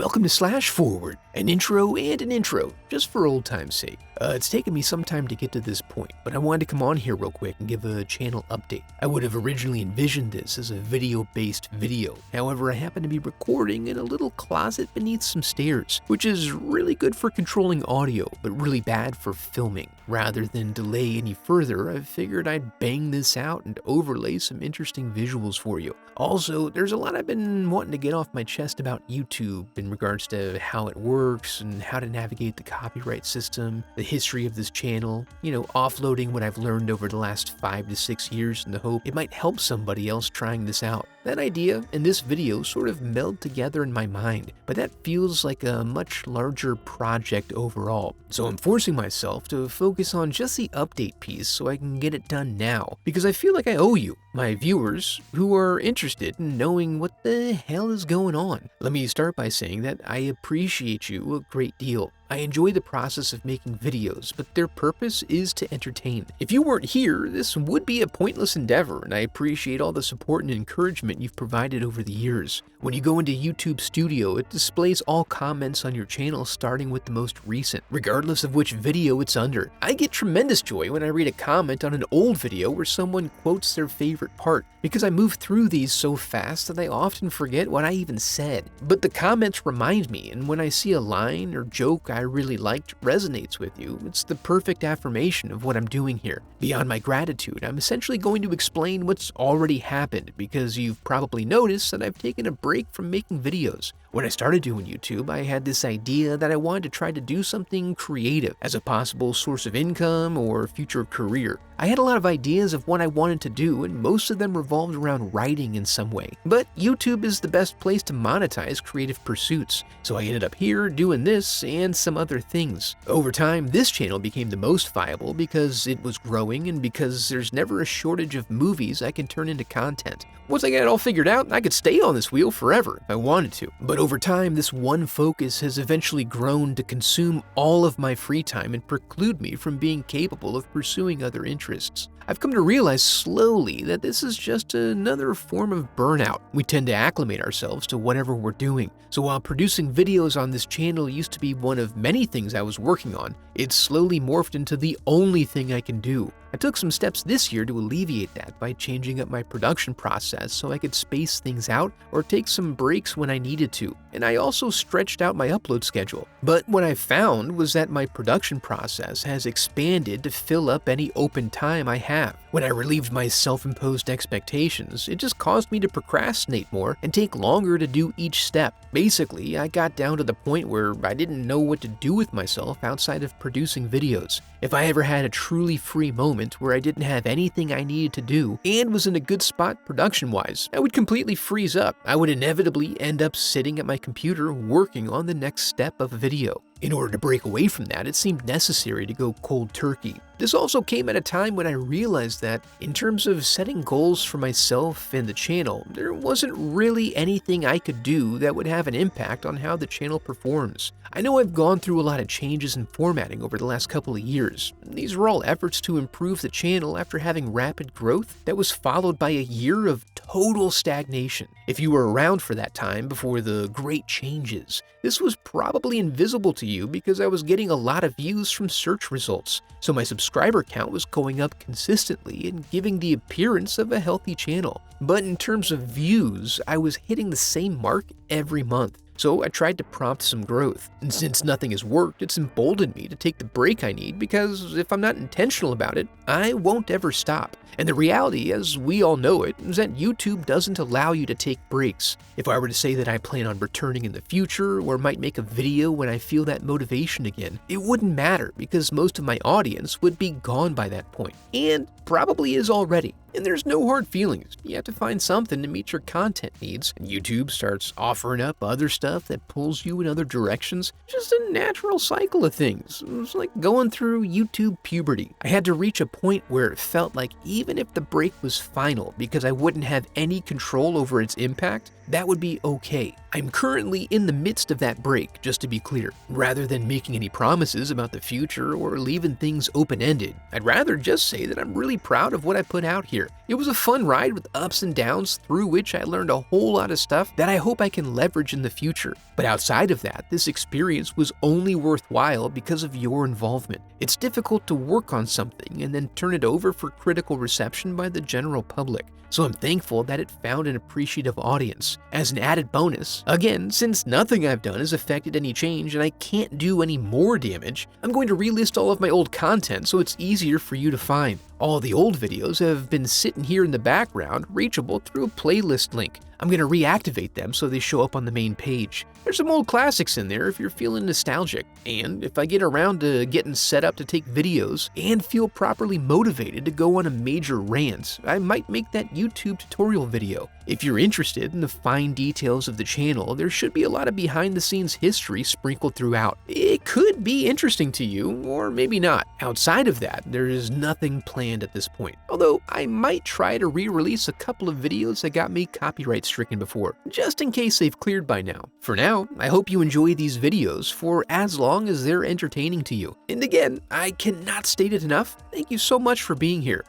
Welcome to Slash Forward, an intro and an intro, just for old time's sake. It's taken me some time to get to this point, but I wanted to come on here real quick and give a channel update. I would have originally envisioned this as a video-based video. However, I happen to be recording in a little closet beneath some stairs, which is really good for controlling audio, but really bad for filming. Rather than delay any further, I figured I'd bang this out and overlay some interesting visuals for you. Also, there's a lot I've been wanting to get off my chest about YouTube in regards to how it works and how to navigate the copyright system, the history of this channel, offloading what I've learned over the last 5 to 6 years in the hope it might help somebody else trying this out. That idea and this video sort of meld together in my mind, but that feels like a much larger project overall. So I'm forcing myself to focus on just the update piece so I can get it done now, because I feel like I owe you, my viewers, who are interested in knowing what the hell is going on. Let me start by saying that I appreciate you a great deal. I enjoy the process of making videos, but their purpose is to entertain. If you weren't here, this would be a pointless endeavor, and I appreciate all the support and encouragement you've provided over the years. When you go into YouTube Studio, it displays all comments on your channel starting with the most recent, regardless of which video it's under. I get tremendous joy when I read a comment on an old video where someone quotes their favorite part, because I move through these so fast that I often forget what I even said. But the comments remind me, and when I see a line or joke I really liked resonates with you, it's the perfect affirmation of what I'm doing here. Beyond my gratitude, I'm essentially going to explain what's already happened, because you've probably noticed that I've taken a break from making videos. When I started doing YouTube, I had this idea that I wanted to try to do something creative as a possible source of income or future career. I had a lot of ideas of what I wanted to do, and most of them revolved around writing in some way. But YouTube is the best place to monetize creative pursuits, so I ended up here doing this and some other things. Over time, this channel became the most viable because it was growing and because there's never a shortage of movies I can turn into content. Once I got it all figured out, I could stay on this wheel forever if I wanted to. But over time, this one focus has eventually grown to consume all of my free time and preclude me from being capable of pursuing other interests. I've come to realize slowly that this is just another form of burnout. We tend to acclimate ourselves to whatever we're doing. So while producing videos on this channel used to be one of many things I was working on, it's slowly morphed into the only thing I can do. I took some steps this year to alleviate that by changing up my production process so I could space things out or take some breaks when I needed to, and I also stretched out my upload schedule. But what I found was that my production process has expanded to fill up any open time I have. When I relieved my self-imposed expectations, it just caused me to procrastinate more and take longer to do each step. Basically, I got down to the point where I didn't know what to do with myself outside of producing videos. If I ever had a truly free moment where I didn't have anything I needed to do and was in a good spot production-wise, I would completely freeze up. I would inevitably end up sitting at my computer working on the next step of a video. In order to break away from that, it seemed necessary to go cold turkey. This also came at a time when I realized that, in terms of setting goals for myself and the channel, there wasn't really anything I could do that would have an impact on how the channel performs. I know I've gone through a lot of changes in formatting over the last couple of years. These were all efforts to improve the channel after having rapid growth that was followed by a year of total stagnation. If you were around for that time before the great changes, this was probably invisible to you because I was getting a lot of views from search results, so my subscriber count was going up consistently and giving the appearance of a healthy channel. But in terms of views, I was hitting the same mark every month. So I tried to prompt some growth, and since nothing has worked, it's emboldened me to take the break I need, because if I'm not intentional about it, I won't ever stop. And the reality, as we all know it, is that YouTube doesn't allow you to take breaks. If I were to say that I plan on returning in the future, or might make a video when I feel that motivation again, it wouldn't matter because most of my audience would be gone by that point, and probably is already. And there's no hard feelings. You have to find something to meet your content needs, and YouTube starts offering up other stuff that pulls you in other directions. Just a natural cycle of things. It's like going through YouTube puberty. I had to reach a point where it felt like even if the break was final because I wouldn't have any control over its impact, that would be okay. I'm currently in the midst of that break, just to be clear. Rather than making any promises about the future or leaving things open-ended, I'd rather just say that I'm really proud of what I put out here. It was a fun ride with ups and downs through which I learned a whole lot of stuff that I hope I can leverage in the future. But outside of that, this experience was only worthwhile because of your involvement. It's difficult to work on something and then turn it over for critical reception by the general public. So I'm thankful that it found an appreciative audience. As an added bonus, again, since nothing I've done has affected any change and I can't do any more damage, I'm going to relist all of my old content so it's easier for you to find. All the old videos have been sitting here in the background, reachable through a playlist link. I'm going to reactivate them so they show up on the main page. There's some old classics in there if you're feeling nostalgic, and if I get around to getting set up to take videos and feel properly motivated to go on a major rant, I might make that YouTube tutorial video. If you're interested in the fine details of the channel, there should be a lot of behind-the-scenes history sprinkled throughout. It could be interesting to you, or maybe not. Outside of that, there is nothing planned at this point, although I might try to re-release a couple of videos that got me copyright stricken before, just in case they've cleared by now. For now, I hope you enjoy these videos for as long as they're entertaining to you. And again, I cannot state it enough, thank you so much for being here.